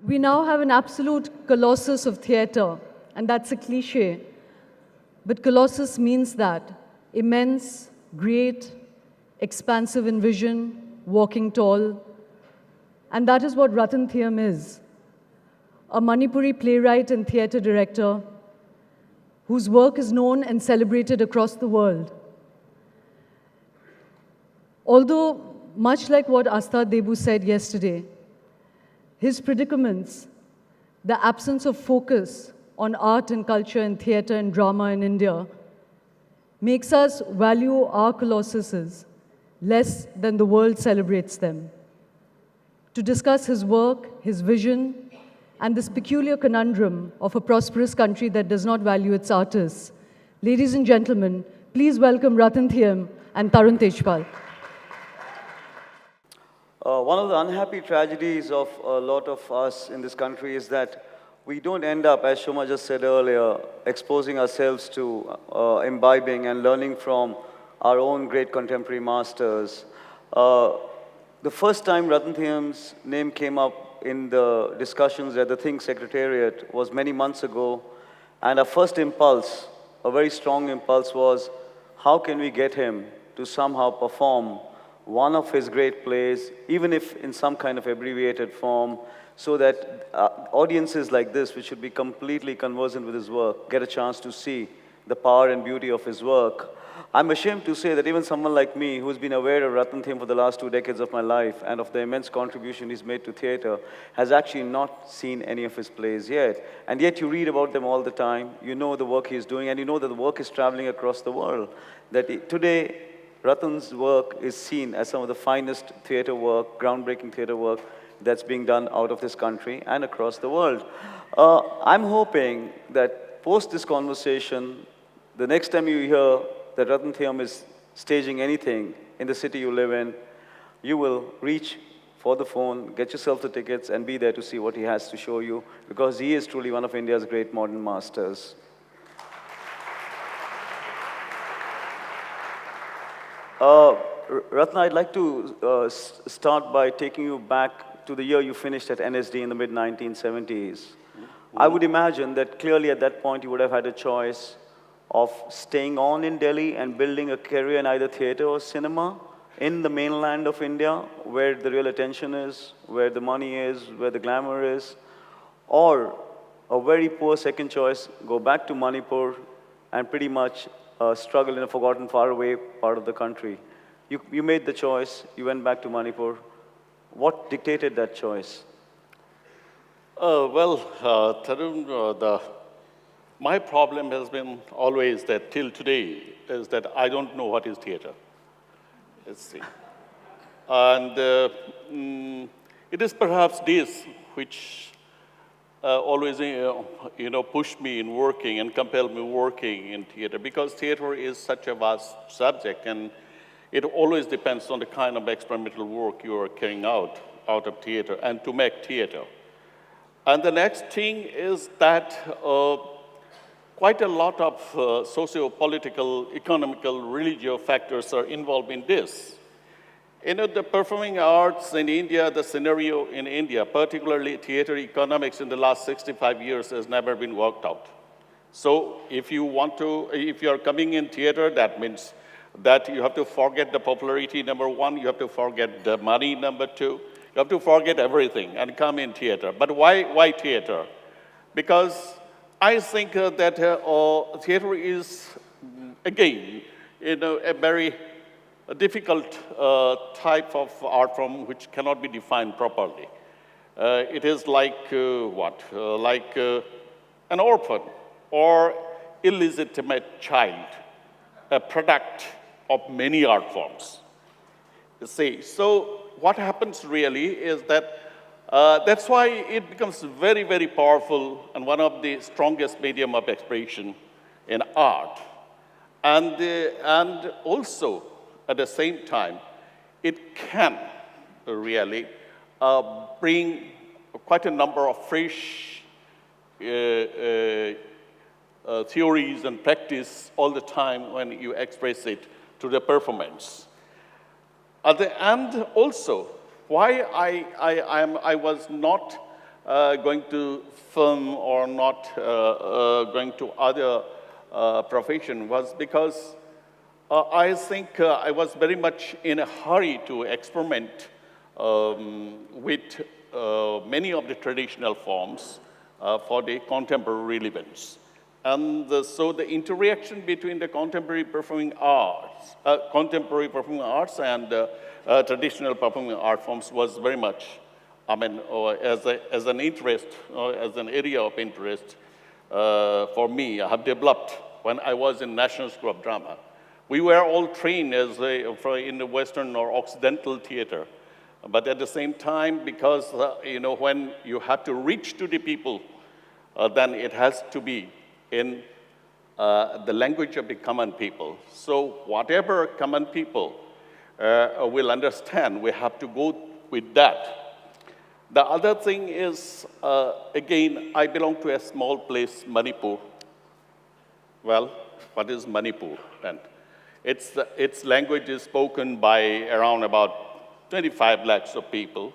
We now have an absolute colossus of theatre, and that's a cliche. But colossus means that immense, great, expansive in vision, walking tall. And that is what Ratan Thiyam is, a Manipuri playwright and theatre director whose work is known and celebrated across the world. Although, much like what Astha Debu said yesterday, his predicaments, the absence of focus on art and culture and theatre and drama in India, makes us value our colossuses less than the world celebrates them. To discuss his work, his vision, and this peculiar conundrum of a prosperous country that does not value its artists, ladies and gentlemen, please welcome Ratan Thiyam and Tarun Tejpal. One of the unhappy tragedies of a lot of us in this country is that we don't end up, as Shoma just said earlier, exposing ourselves to imbibing and learning from our own great contemporary masters. The first time Ratan Thiyam's name came up in the discussions at the THiNK Secretariat was many months ago, and our first impulse, a very strong impulse, was how can we get him to somehow perform one of his great plays, even if in some kind of abbreviated form, so that audiences like this, which should be completely conversant with his work, get a chance to see the power and beauty of his work. I'm ashamed to say that even someone like me, who's been aware of Ratan Thiyam for the last 2 decades of my life and of the immense contribution he's made to theatre, has actually not seen any of his plays yet. And yet you read about them all the time, you know the work he's doing, and you know that the work is traveling across the world. Today, Ratan's work is seen as some of the finest theatre work, groundbreaking theatre work that's being done out of this country and across the world. I'm hoping that post this conversation, the next time you hear that Ratan Thiyam is staging anything in the city you live in, you will reach for the phone, get yourself the tickets, and be there to see what he has to show you, because he is truly one of India's great modern masters. Ratna, I'd like to start by taking you back to the year you finished at NSD in the mid-1970s. I would imagine that clearly at that point you would have had a choice of staying on in Delhi and building a career in either theatre or cinema in the mainland of India, where the real attention is, where the money is, where the glamour is, or a very poor second choice, go back to Manipur and pretty much struggle in a forgotten, faraway part of the country. You made the choice, you went back to Manipur. What dictated that choice? Tarun, my problem has been always that till today is that I don't know what is theatre. Let's see. And it is perhaps this which always pushed me in working and compelled me working in theatre, because theatre is such a vast subject, and it always depends on the kind of experimental work you are carrying out of theatre and to make theatre. And the next thing is that quite a lot of socio-political, economical, religious factors are involved in this. You know, the performing arts in India, the scenario in India, particularly theatre economics in the last 65 years has never been worked out. So if you are coming in theatre, that means that you have to forget the popularity, number one, you have to forget the money, number two, you have to forget everything and come in theatre. But why theatre? Because I think that theatre is, again, a very difficult type of art form which cannot be defined properly. It is like like an orphan or illegitimate child, a product of many art forms. You see, so what happens really is that that's why it becomes very, very powerful and one of the strongest medium of expression in art. And also, at the same time, it can really bring quite a number of fresh theories and practice all the time when you express it to the performance. At the end, also, why I was not going to film or not going to other profession was because I think I was very much in a hurry to experiment with many of the traditional forms for the contemporary relevance. And so the interaction between the contemporary performing arts and traditional performing art forms was very much, I mean, as an interest, as an area of interest for me. I have developed when I was in National School of Drama. We were all trained as in the Western or Occidental theater. But at the same time, because when you have to reach to the people, then it has to be in the language of the common people. So whatever common people will understand, we have to go with that. The other thing is, again, I belong to a small place, Manipur. Well, what is Manipur then? Its language is spoken by around about 25 lakhs of people,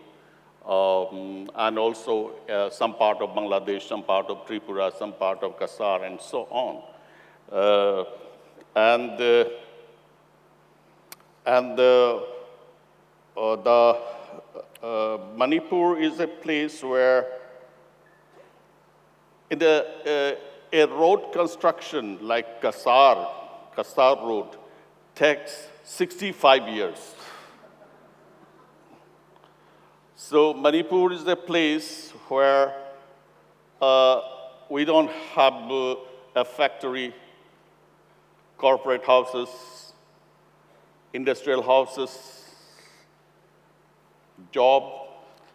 and also some part of Bangladesh, some part of Tripura, some part of Kasar, and so on. Manipur is a place where in a road construction like Kasar Road takes 65 years. So Manipur is a place where we don't have a factory, corporate houses, industrial houses, job.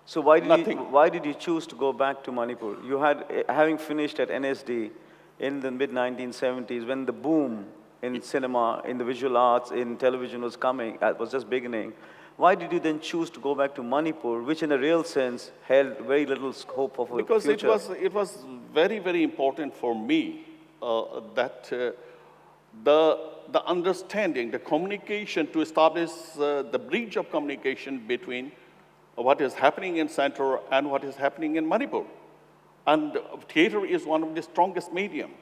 So why did you choose to go back to Manipur? You had, having finished at NSD in the mid-1970s, when the boom in cinema, in the visual arts, in television was just beginning. Why did you then choose to go back to Manipur, which in a real sense held very little hope of a future? Because it was very, very important for me that the understanding, the communication, to establish the bridge of communication between what is happening in Central and what is happening in Manipur. And theater is one of the strongest medium.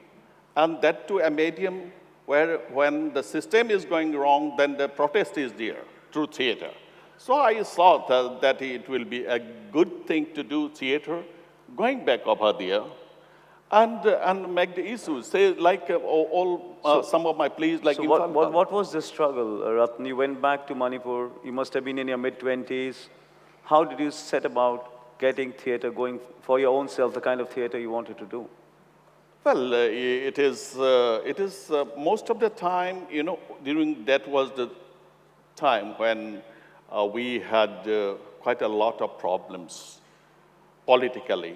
And that too a medium where when the system is going wrong, then the protest is there through theater. So I thought that it will be a good thing to do theater, going back over there, and make the issues. Say like some of my plays, like. So what was the struggle, Ratan? You went back to Manipur. You must have been in your mid-20s. How did you set about getting theater going for your own self, the kind of theater you wanted to do? Well, it is most of the time, during that was the time when we had quite a lot of problems politically.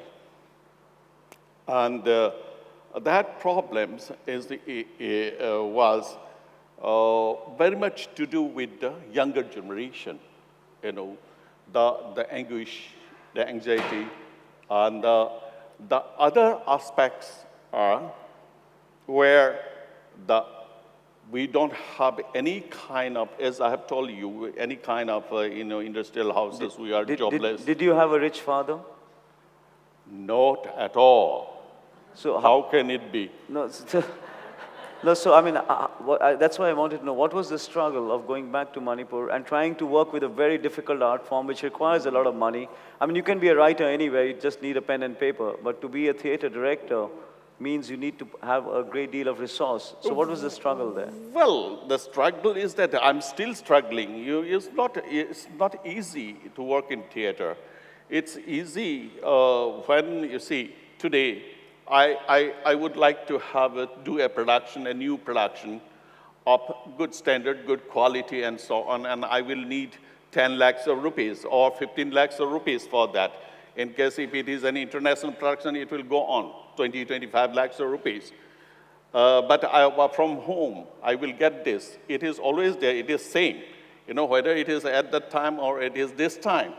And that problems was very much to do with the younger generation, the anguish, the anxiety, and the other aspects are where we don't have any kind of, as I have told you, any kind of industrial houses. We are jobless. Did you have a rich father? Not at all. So how can it be? No, so I mean, that's why I wanted to know, what was the struggle of going back to Manipur and trying to work with a very difficult art form which requires a lot of money? I mean, you can be a writer anywhere, you just need a pen and paper, but to be a theater director means you need to have a great deal of resource. So what was the struggle there? Well, the struggle is that I'm still struggling. It's not easy to work in theater. It's easy when, you see, today, I would like to do a new production of good standard, good quality, and so on, and I will need 10 lakhs of rupees or 15 lakhs of rupees for that. In case if it is an international production, it will go on 20, 25 lakhs of rupees. But from home, I will get this. It is always there. It is same, whether it is at that time or it is this time.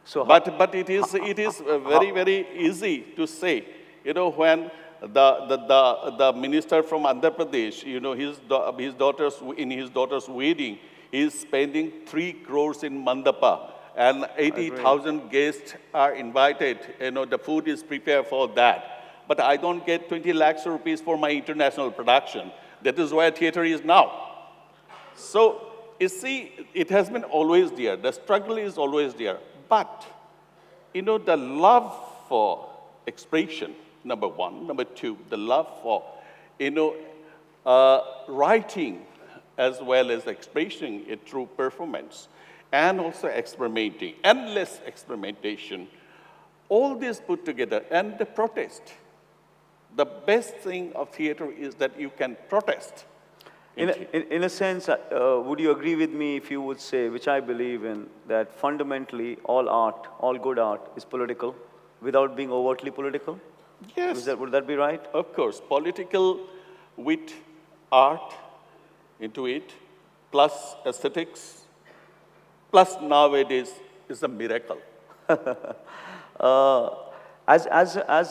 So, but it is very, very easy to say. When the minister from Andhra Pradesh, his daughter's wedding, he is spending 3 crores in mandapa. and 80,000 guests are invited. The food is prepared for that. But I don't get 20 lakhs rupees for my international production. That is where theater is now. So, you see, it has been always there. The struggle is always there. But, the love for expression, number one. Number two, the love for, writing as well as expressing it through performance, and also experimenting, endless experimentation. All this put together, and the protest. The best thing of theater is that you can protest. In a sense, would you agree with me if you would say, which I believe in, that fundamentally all art, all good art is political without being overtly political? Yes. Would that be right? Of course. Political with art into it, plus aesthetics, plus nowadays is a miracle. As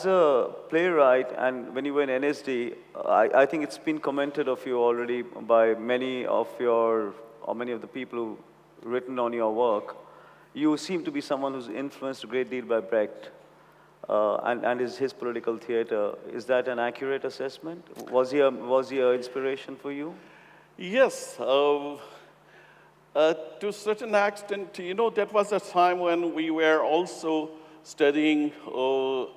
a playwright, and when you were in NSD, I think it's been commented of you already by many of the people who've written on your work. You seem to be someone who's influenced a great deal by Brecht and his political theater. Is that an accurate assessment? Was he an inspiration for you? Yes. To a certain extent, that was a time when we were also studying,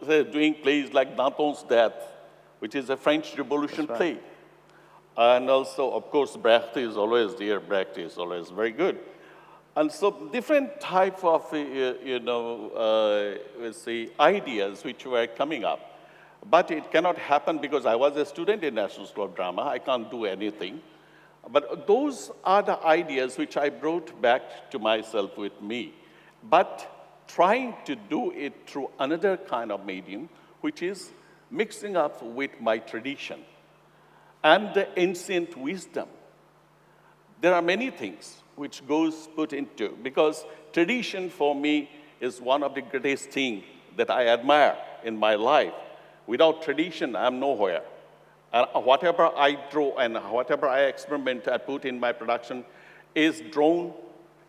doing plays like Danton's Death, which is a French Revolution play. And also, of course, Brecht is always there. Brecht is always very good. And so different type of, ideas which were coming up. But it cannot happen because I was a student in National School of Drama. I can't do anything. But those are the ideas which I brought back to myself with me. But trying to do it through another kind of medium, which is mixing up with my tradition and the ancient wisdom. There are many things which goes put into, because tradition for me is one of the greatest things that I admire in my life. Without tradition, I'm nowhere. And whatever I draw and whatever I experiment, I put in my production is drawn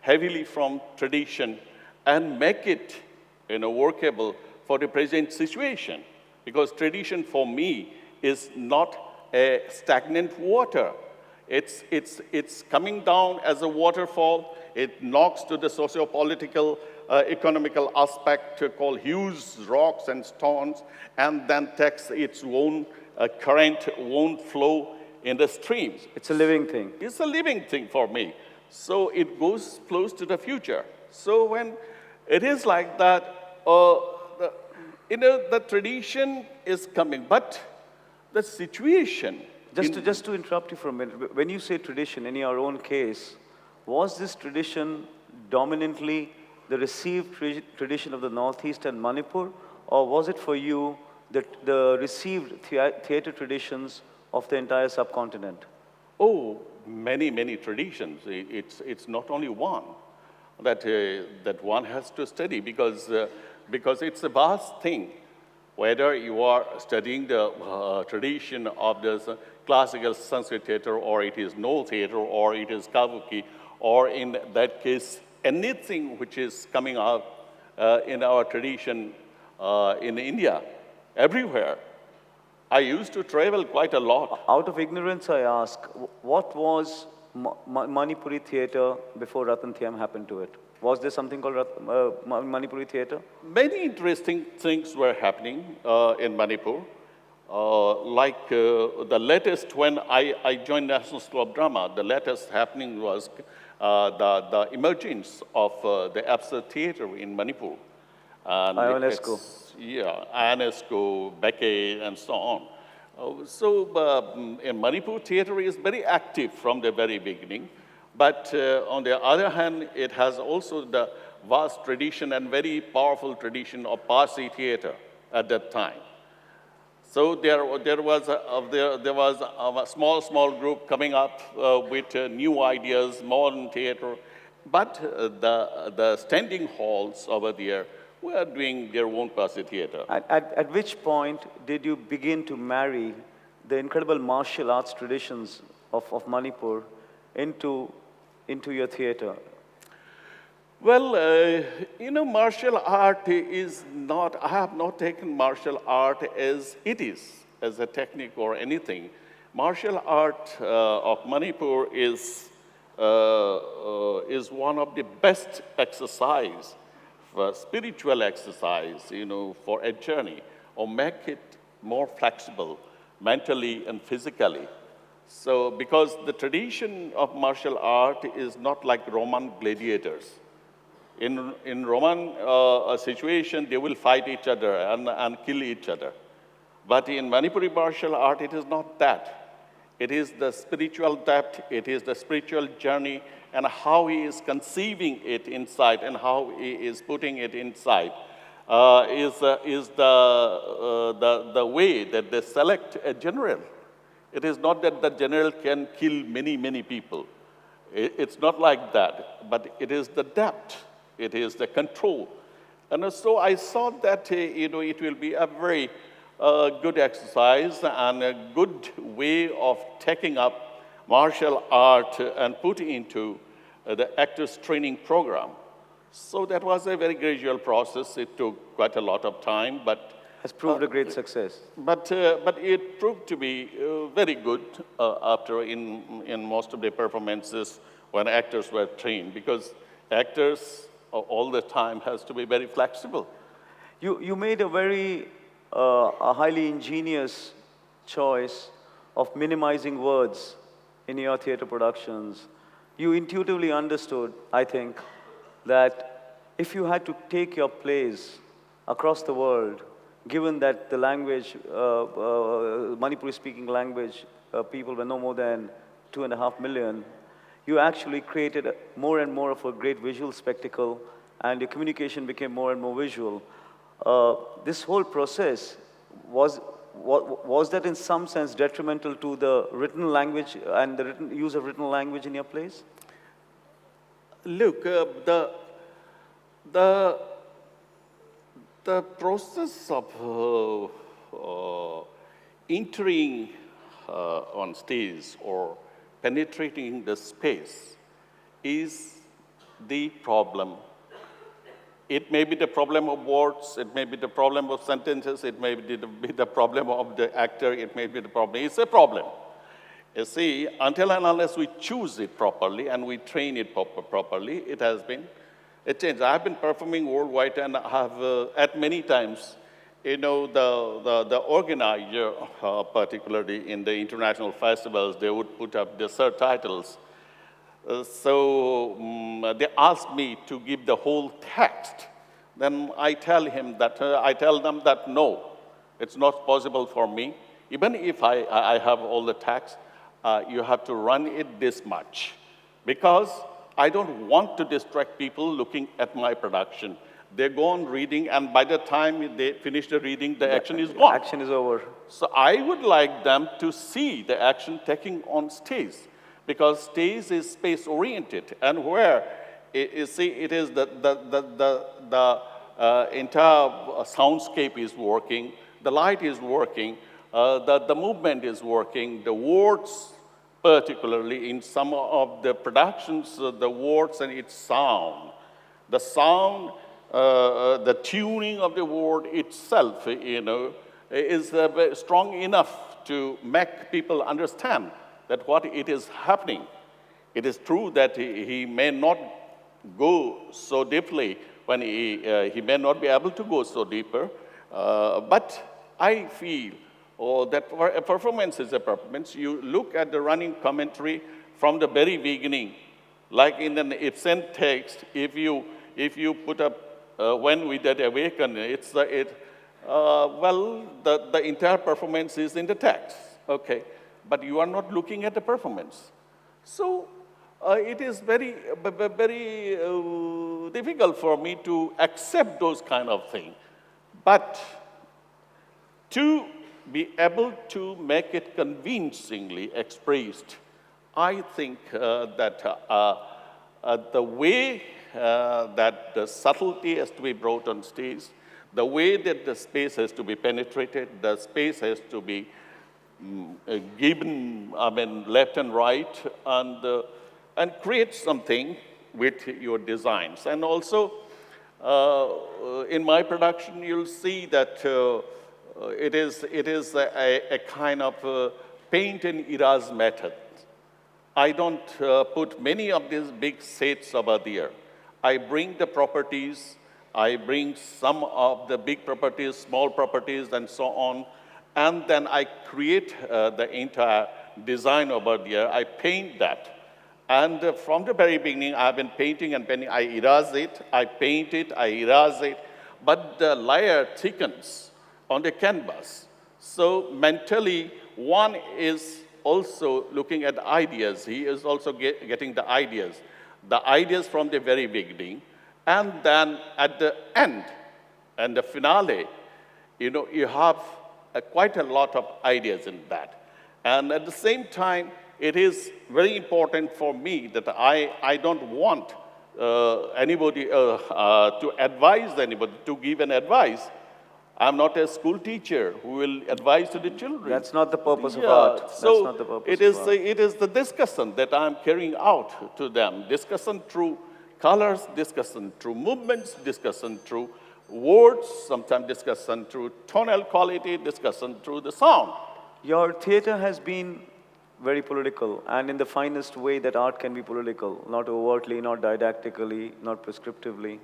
heavily from tradition and make it workable for the present situation. Because tradition for me is not a stagnant water. It's coming down as a waterfall. It knocks to the socio-political, economical aspect called huge rocks and stones, and then takes its own current, own flow in the streams. It's a living thing. It's a living thing for me. So it flows to the future. So when it is like that, the tradition is coming, but the situation. Just to interrupt you for a minute, when you say tradition, in your own case, was this tradition dominantly the received tradition of the Northeast and Manipur, or was it for you the received theater traditions of the entire subcontinent? Oh, many, many traditions. It's not only one that one has to study, because it's a vast thing. Whether you are studying the tradition of the classical Sanskrit theater, or it is no theater, or it is kabuki, or in that case, anything which is coming out in our tradition in India, everywhere. I used to travel quite a lot. Out of ignorance, I ask, what was Manipuri theater before Ratan Thiyam happened to it? Was there something called Manipuri theater? Many interesting things were happening in Manipur. Like the latest, when I joined National School of Drama, the latest happening was the emergence of the absurd theater in Manipur. And UNESCO. Yeah, UNESCO, Beckett, and so on. In Manipur, theater is very active from the very beginning. But on the other hand, it has also the vast tradition and very powerful tradition of Parsi theater at that time. So there was a small group coming up with new ideas, modern theater. But the standing halls over there were doing their own Parsi theater. At which point did you begin to marry the incredible martial arts traditions of Manipur into your theater? Well, martial art is not, I have not taken martial art as it is, as a technique or anything. Martial art of Manipur is one of the best exercise, for spiritual exercise, for a journey, or make it more flexible mentally and physically. So, because the tradition of martial art is not like Roman gladiators. In Roman situation, they will fight each other and kill each other. But in Manipuri martial art, it is not that. It is the spiritual depth, it is the spiritual journey, and how he is conceiving it inside and how he is putting it inside is the way that they select a general. It is not that the general can kill many, many people. It's not like that, but it is the depth, it is the control. And so I saw that, it will be a very good exercise and a good way of taking up martial art and put into the actors training program. So that was a very gradual process. It took quite a lot of time, but Has proved a great success. but it proved to be very good after in most of the performances when actors were trained, because actors all the time has to be very flexible. You made a highly ingenious choice of minimizing words in your theater productions. You intuitively understood, I think, that if you had to take your plays across the world, given that the language, Manipuri-speaking language, people were no more than 2.5 million, you actually created more and more of a great visual spectacle, and your communication became more and more visual. This whole process, was that in some sense detrimental to the written language and the use of written language in your plays? Look, the process of entering on stage or penetrating the space is the problem. It may be the problem of words, it may be the problem of sentences, it may be the problem of the actor, it may be the problem. It's a problem. You see, until and unless we choose it properly and we train it properly, it has been a change. I've been performing worldwide and have, at many times, the organizer, particularly in the international festivals, they would put up the subtitles. They asked me to give the whole text. Then I tell them that no, it's not possible for me. Even if I have all the text, you have to run it this much, because I don't want to distract people looking at my production. They go on reading, and by the time they finish the reading, the action is gone. Action is over. So I would like them to see the action taking on stage, because stage is space-oriented, and where it is the entire soundscape is working, the light is working, the movement is working, the words, particularly in some of the productions, the words and its sound. The sound, the tuning of the word itself, is strong enough to make people understand that what it is happening. It is true that he may not go so deeply when he may not be able to go so deeper, but I feel that a performance is a performance. You look at the running commentary from the very beginning, like in an Ibsen text. If you put up when we did awaken, the entire performance is in the text, okay, but you are not looking at the performance. So it is very difficult for me to accept those kind of things, but to be able to make it convincingly expressed, I think that the way that the subtlety has to be brought on stage, the way that the space has to be penetrated, the space has to be given, left and right, and create something with your designs. And also, in my production, you'll see that it is a kind of paint and erase method. I don't put many of these big sets over there. I bring the properties, I bring some of the big properties, small properties, and so on, and then I create the entire design over there. I paint that. And from the very beginning, I've been painting and painting. I erase it, I paint it, I erase it, but the layer thickens on the canvas. So mentally, one is also looking at ideas. He is also getting the ideas from the very beginning. And then at the end, and the finale, you have quite a lot of ideas in that. And at the same time, it is very important for me that I don't want anybody to advise anybody, to give an advice. I'm not a school teacher who will advise to the children. That's not the purpose of art. That's So not the purpose it is, of art. it is the discussion that I'm carrying out to them. Discussion through colors, discussion through movements, discussion through words, sometimes discussion through tonal quality, discussion through the sound. Your theater has been very political, and in the finest way that art can be political, not overtly, not didactically, not prescriptively.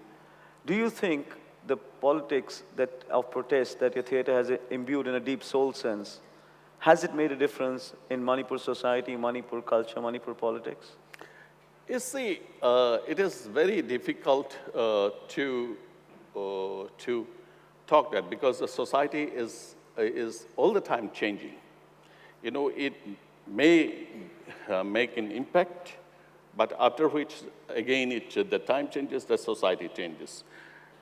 Do you think the politics of protest that your theater has imbued in a deep soul sense, has it made a difference in Manipur society, Manipur culture, Manipur politics? You see, it is very difficult to talk that because the society is all the time changing. It may make an impact, but after which, again, the time changes, the society changes.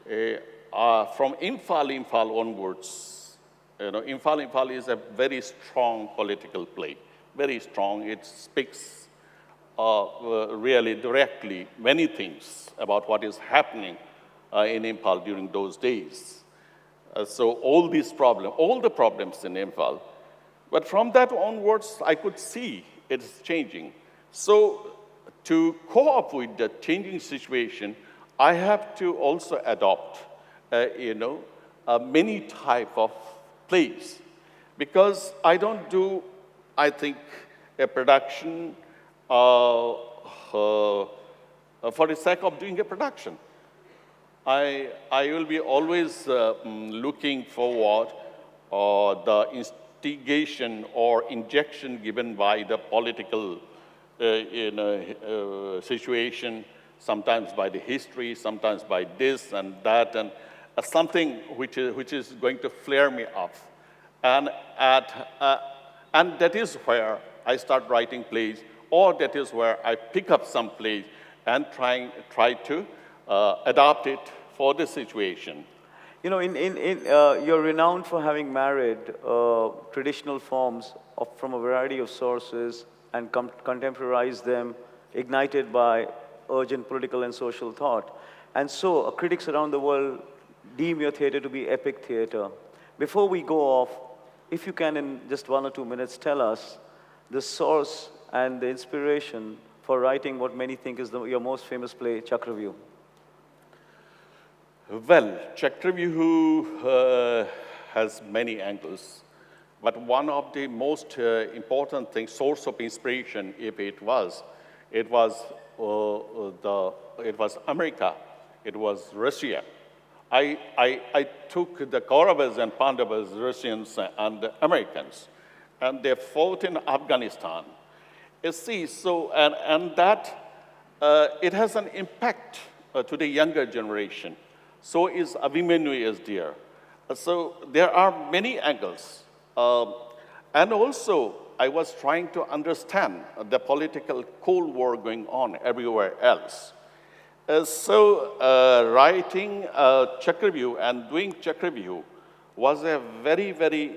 From Imphal onwards, Imphal is a very strong political play, very strong. It speaks really directly many things about what is happening in Imphal during those days. So all the problems in Imphal. But from that onwards, I could see it's changing. So to cope with the changing situation, I have to also adopt, many type of plays. Because I don't do, I think, a production for the sake of doing a production. I will be always looking forward the instigation or injection given by the political situation, sometimes by the history, sometimes by this and that, and something which is going to flare me up. And that is where I start writing plays, or that is where I pick up some plays and try to adapt it for the situation. You're renowned for having married traditional forms from a variety of sources and contemporized them, ignited by urgent political and social thought. And so critics around the world deem your theater to be epic theater. Before we go off, if you can in just 1 or 2 minutes tell us the source and the inspiration for writing what many think is your most famous play, Chakravyuh. Well, Chakravyuh has many angles, but one of the most important things, source of inspiration, if it was America, it was Russia. I took the Kauravas and Pandavas, Russians and the Americans, and they fought in Afghanistan. You see, so, and that, it has an impact to the younger generation. So is Abhimanyu is there. So there are many angles. And also, I was trying to understand the political Cold War going on everywhere else. Writing Chakravyuh and doing Chakravyuh was a very, very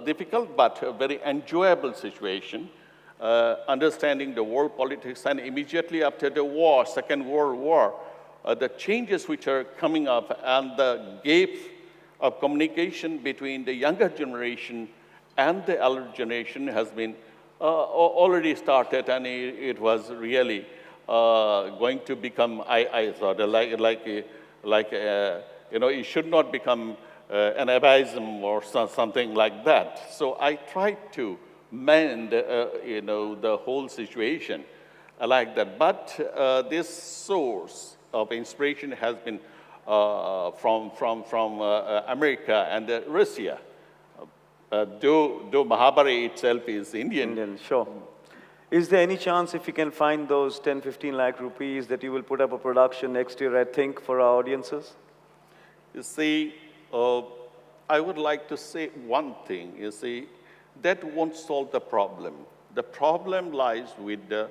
difficult but a very enjoyable situation, understanding the world politics, and immediately after the war, Second World War, the changes which are coming up and the gap of communication between the younger generation and the elder generation has been already started, and it was really going to become, I thought, it should not become an abaism or something like that. So I tried to mend, the whole situation like that. But this source of inspiration has been from America and Russia. Though Mahabharata itself is Indian. Indian, sure. Is there any chance if you can find those 10, 15 lakh rupees that you will put up a production next year at THiNK for our audiences? You see, I would like to say one thing. You see, that won't solve the problem. The problem lies with the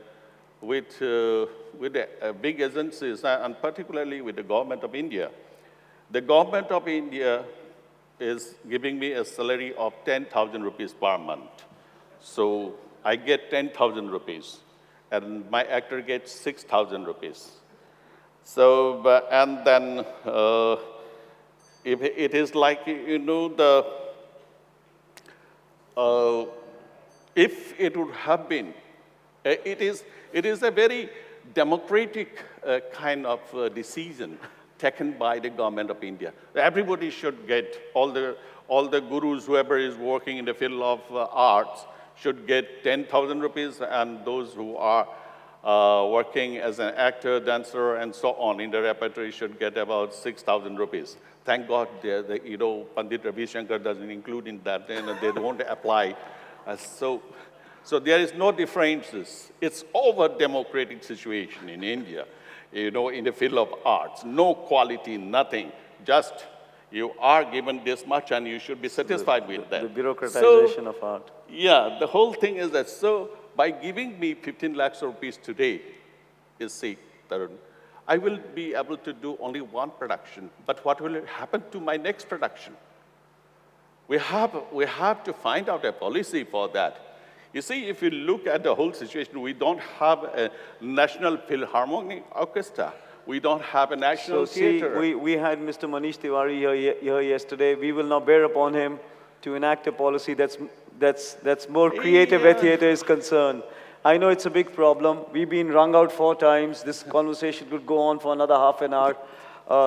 big agencies, and particularly with the government of India. The government of India is giving me a salary of 10,000 rupees per month. So I get 10,000 rupees, and my actor gets 6,000 rupees. So, and then if it is like, if it would have been, it is a very democratic kind of decision taken by the government of India. Everybody should get, all the gurus, whoever is working in the field of arts, should get 10,000 rupees, and those who are working as an actor, dancer, and so on in the repertory should get about 6,000 rupees. Thank God, Pandit Ravi Shankar doesn't include in that, and they won't apply. So there is no differences. It's over-democratic situation in India, in the field of arts. No quality, nothing. Just you are given this much and you should be satisfied with that. The bureaucratization of art. Yeah, the whole thing is that, so by giving me 15 lakhs rupees today, you see, Tarun, I will be able to do only one production. But what will happen to my next production? We have to find out a policy for that. You see, if you look at the whole situation, we don't have a National Philharmonic Orchestra. We don't have a national theater. We had Mr. Manish Tiwari here yesterday. We will now bear upon him to enact a policy that's more creative where theater is concerned. I know it's a big problem. We've been wrung out 4 times. This conversation could go on for another half an hour.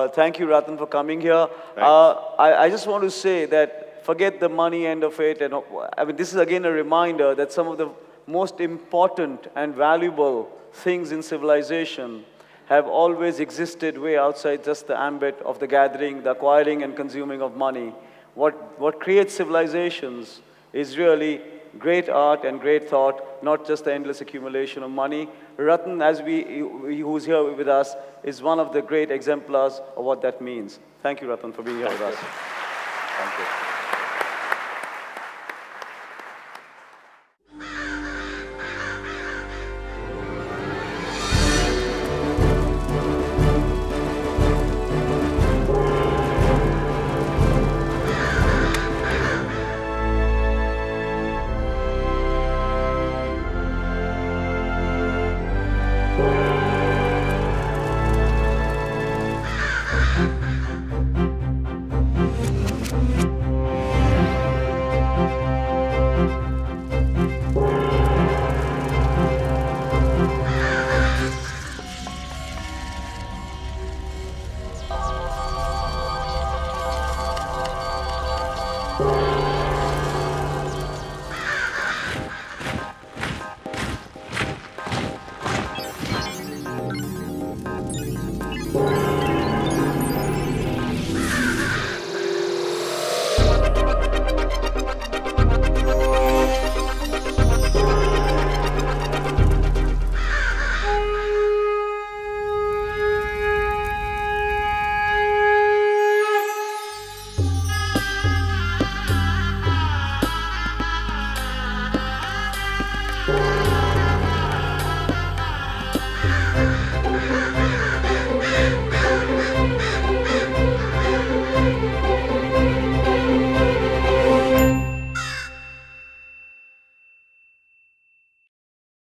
Thank you, Ratan, for coming here. I just want to say that forget the money end of it. And I mean, this is again a reminder that some of the most important and valuable things in civilization have always existed way outside just the ambit of the gathering, the acquiring and consuming of money. What creates civilizations is really great art and great thought, not just the endless accumulation of money. Ratan, who's here with us, is one of the great exemplars of what that means. Thank you, Ratan, for being here with us. Thank you.